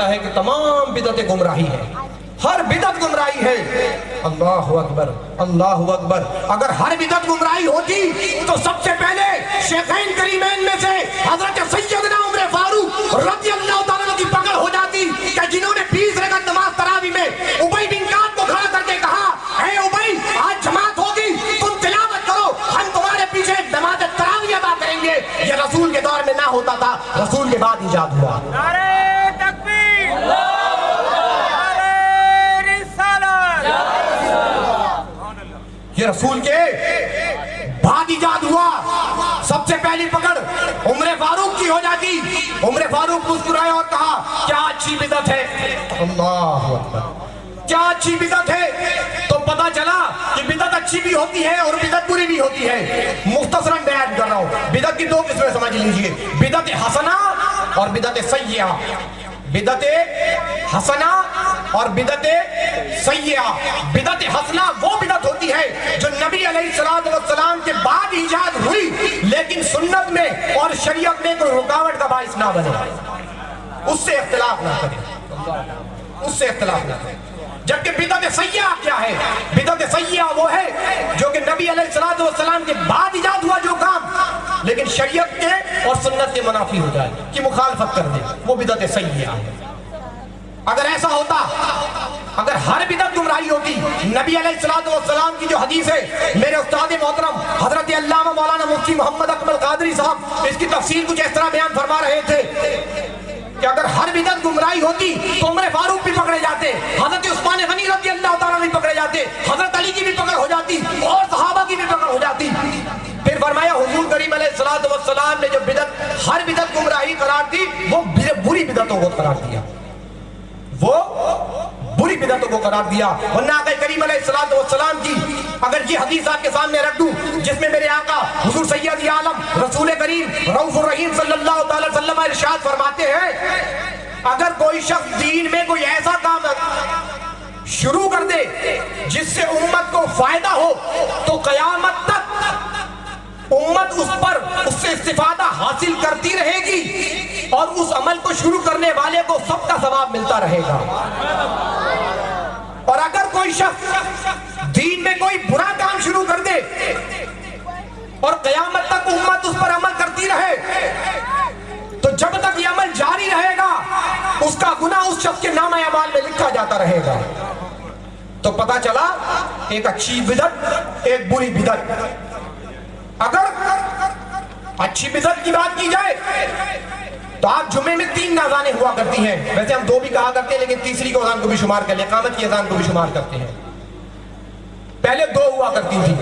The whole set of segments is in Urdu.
فرماتا ہے کہ تمام بدعتیں گمراہی ہیں، ہر بدعت گمراہی ہے۔ اللہ اکبر، اللہ اکبر۔ اگر ہر بدعت گمراہی ہوتی تو سب سے پہلے شیخین کریمین میں سے حضرت سیدنا عمر فاروق رضی اللہ تعالیٰ عنہ کی پکڑ ہو جاتی کہ جنہوں نے 20 رکعت نماز تراویح میں ابی بن کعب کو کھڑا کر کے کہا، اے ابی آج جماعت ہوگی، تم تلاوت کرو، ہم تمہارے پیچھے نماز تراویح ادا کریں گے۔ یہ رسول کے دور میں نہ ہوتا تھا، رسول کے بعد ایجاد ہوا۔ نعرہ تکبیر، یہ رسول کے بعد ایجاد ہوا۔ سب سے پہلی پکڑ عمر فاروق کی ہو جاتی۔ عمر فاروق مسکرائے اور کہا، کیا اچھی بدعت ہے، اللہ اکبر، کیا اچھی بدعت ہے۔ تو پتا چلا کہ بدعت اچھی بھی ہوتی ہے اور بدعت بری بھی ہوتی ہے۔ مختصراً بیان کر رہا ہوں، بدعت کی دو قسمیں سمجھ لیجئے، بدعت حسنہ اور بدعت سیئہ۔ بدعت حسنہ اور بدعت سیئہ۔ بدعت حسنہ وہ بدعت ہوتی ہے جو نبی علیہ السلام کے بعد ایجاد ہوئی لیکن سنت میں اور شریعت میں کوئی رکاوٹ کا باعث نہ بنے، اس سے اختلاف نہ کرے، اس سے اختلاف نہ کرے۔ جبکہ بدعت سیئہ کیا ہے؟ بدعت سیئہ وہ ہے جو کہ نبی علیہ السلام کے بعد ایجاد ہوا جو کام لیکن شریعت کے اور سنت کے منافی ہو جائے، کی مخالفت کر دے، وہ بدعت سیئہ ہے۔ اگر ایسا ہوتا، اگر ہر بدعت گمراہی ہوتی، نبی علیہ السلام کی جو حدیث ہے، میرے استاد محترم حضرت علامہ مولانا مفتی محمد اکمل قادری صاحب اس کی تفصیل کچھ اس طرح بیان فرما رہے تھے کہ اگر ہر بدعت گمراہی ہوتی تو عمر فاروق بھی پکڑے جاتے، حضرت عثمان غنی رضی اللہ تعالیٰ بھی پکڑے جاتے، حضرت علی کی بھی پکڑ ہو جاتی اور صحابہ کی بھی پکڑ ہو جاتی۔ پھر فرمایا حضور کریم علیہ السلام نے جو بدعت ہر بدعت گمراہی قرار دی وہ بری بدعتوں کو قرار دیا، وہ بری بدعتوں کو قرار دیا۔ ورنہ آقا کریم علیہ السلام کی اگر یہ حدیث آپ کے سامنے رکھ دوں جس میں میرے آقا حضور سید عالم رسول کریم رؤوف الرحیم صلی اللہ تعالی وسلم ارشاد فرماتے ہیں، اگر کوئی شخص دین میں کوئی ایسا کام شروع کر دے جس سے امت کو فائدہ ہو تو قیامت تک امت اس سے استفادہ حاصل کرتی رہے گی اور اس عمل کو شروع کرنے والے کو سب کا ثواب ملتا رہے گا۔ اور اگر کوئی شخص دین میں کوئی برا کام شروع کر دے اور قیامت تک امت اس پر عمل کرتی رہے تو جب تک یہ عمل جاری رہے گا اس کا گناہ اس شخص کے نامہ اعمال میں لکھا جاتا رہے گا۔ تو پتا چلا ایک اچھی بدعت ایک بری بدعت۔ اگر اچھی بدعت کی بات کی جائے تو آپ جمعے میں 3 اذانیں ہوا کرتی ہیں، ویسے ہم 2 بھی کہا کرتے ہیں لیکن تیسری کو اذان کو بھی شمار کر لیں، اقامت کی اذان کو بھی شمار کرتے ہیں۔ پہلے 2 ہوا کرتی تھی،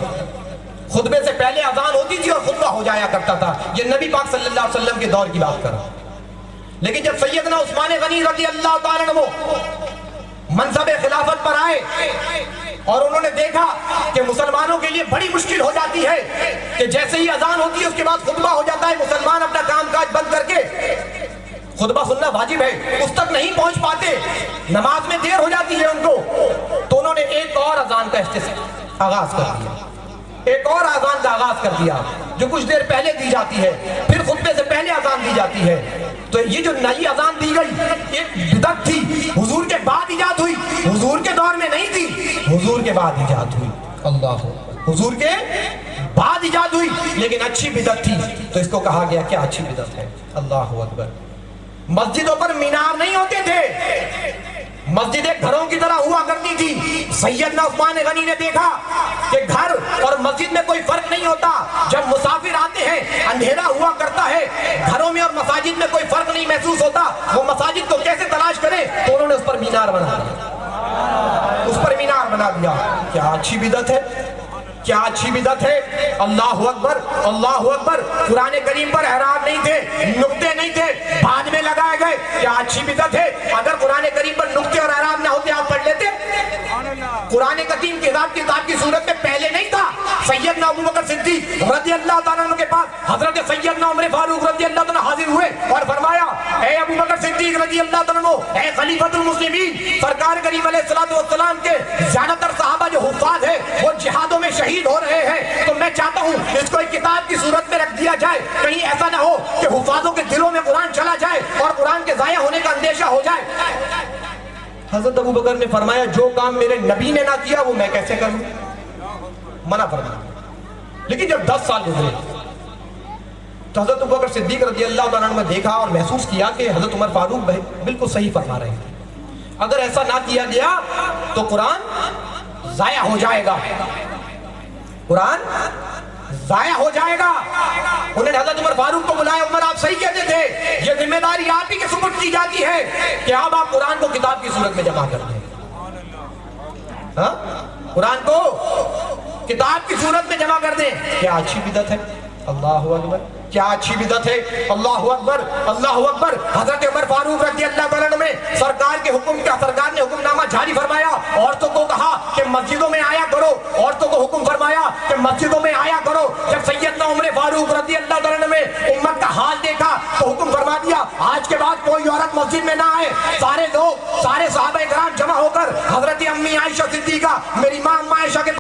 خطبے سے پہلے اذان ہوتی تھی اور خطبہ ہو جایا کرتا تھا، یہ نبی پاک صلی اللہ علیہ وسلم کے دور کی بات کر رہا۔ لیکن جب سیدنا عثمان غنی رضی اللہ تعالیٰ عنہ منصب خلافت پر آئے اور انہوں نے دیکھا کہ مسلمانوں کے لیے بڑی مشکل ہو جاتی ہے کہ جیسے ہی اذان ہوتی ہے اس کے بعد خطبہ ہو جاتا ہے، مسلمان اپنا کام کاج بند کر کے خطبہ سننا واجب ہے اس تک نہیں پہنچ پاتے، نماز میں دیر ہو جاتی ہے ان کو، تو انہوں نے ایک اور اذان کا آغاز کر دیا، ایک اور اذان کا آغاز کر دیا جو کچھ دیر پہلے دی جاتی ہے، پھر خطبے سے پہلے اذان دی جاتی ہے۔ تو یہ جو نئی اذان دی گئی ایک بدعت تھی، حضور کے بعد ایجاد ہوئی، حضور کے دور میں نہیں تھی، حضور کے بعد ایجاد ہوئی، اللہ حضور کے بعد ایجاد ہوئی لیکن اچھی بدعت تھی۔ تو اس کو کہا گیا کیا اچھی بدعت ہے، اللہ اکبر۔ مسجدوں پر مینار نہیں ہوتے تھے، مسجدیں گھروں کی طرح ہوا کرتی تھی۔ سیدنا عثمان غنی نے دیکھا کہ گھر اور مسجد میں کوئی فرق نہیں ہوتا، جب مسافر آتے ہیں اندھیرا ہوا کرتا ہے، گھروں میں اور مساجد میں کوئی فرق نہیں محسوس ہوتا، وہ مساجد کو کیسے تلاش کریں، تو انہوں نے اس پر مینار بنا دیا، اس پر مینار بنا دیا۔ کیا اچھی بدعت ہے، کیا اچھی بدعت ہے، اللہ اکبر، اللہ اکبر۔ قرآن کریم پر اعراب نہیں تھے، نقطے نہیں تھے، بعد میں لگائے گئے، کیا اچھی بدعت ہے۔ اگر قرآن کریم پر نقطے اور اعراب نہ ہوتے آپ پڑھ لیتے؟ قرآن کریم کتاب کی صورت میں پہلے نہیں تھا۔ سیدنا ابو بکر صدیق رضی اللہ تعالیٰ عنہ کے پاس حضرت سیدنا عمر فاروق رضی اللہ تعالیٰ حاضر ہوئے اور فرمایا، اے ابو بکر صدیق رضی اللہ تعالیٰ عنہ، اے خلیفۃ المسلمین، سرکار کریم علیہ السلام کے زیادہ تر صحابہ جو حفاظ ہیں وہ جہادوں میں شہید ہو رہے ہیں، تو میں چاہتا ہوں اس کو ایک کتاب کی صورت میں رکھ دیا جائے، کہیں ایسا نہ ہو کہ حفاظوں کے دلوں میں قرآن چلا جائے اور قرآن کے ضائع ہونے کا اندیشہ ہو جائے۔ حضرت ابو بکر نے فرمایا جو کام میرے نبی نے نہ کیا وہ میں کیسے کروں؟ منع فرمایا. لیکن جب 10 سال گزرے تو حضرت ابو بکر صدیق رضی اللہ تعالیٰ عنہ نے دیکھا اور محسوس کیا کہ حضرت عمر فاروق بالکل صحیح فرما رہے ہیں. اگر ایسا نہ کیا گیا تو قرآن ضائع ہو جائے گا. قرآن ضائع ہو جائے گا. انہوں نے حضرت عمر فاروق کو بلایا. عمر آپ صحیح کہتے تھے, یہ ذمہ داری آپ ہی کے سپرد کی جاتی ہے کہ اب آپ قرآن کو کتاب کی صورت میں جمع کر دیں. ہاں, قرآن کو کتاب کی صورت میں جمع کر دیں. کیا اچھی بدعت ہے, اللہ اکبر, کیا اچھی بدعت ہے, اللہ اکبر, اللہ اکبر. حضرت عمر فاروق رضی اللہ تعالیٰ عنہ میں سرکار کے حکم کا, سرکار نے حکم نامہ جاری فرمایا. عورتوں کو کہا کہ مسجدوں میں آیا کرو, عورتوں کو حکم فرمایا کہ مسجدوں میں آیا کرو. جب سیدنا عمر فاروق رضی اللہ تعالیٰ عنہ میں امت کا حال دیکھا تو حکم فرما دیا آج کے بعد کوئی عورت مسجد میں نہ آئے. سارے لوگ, سارے صحابہ کرام جمع ہو کر حضرت امی عائشہ صدیقہ, میری ماں عائشہ کے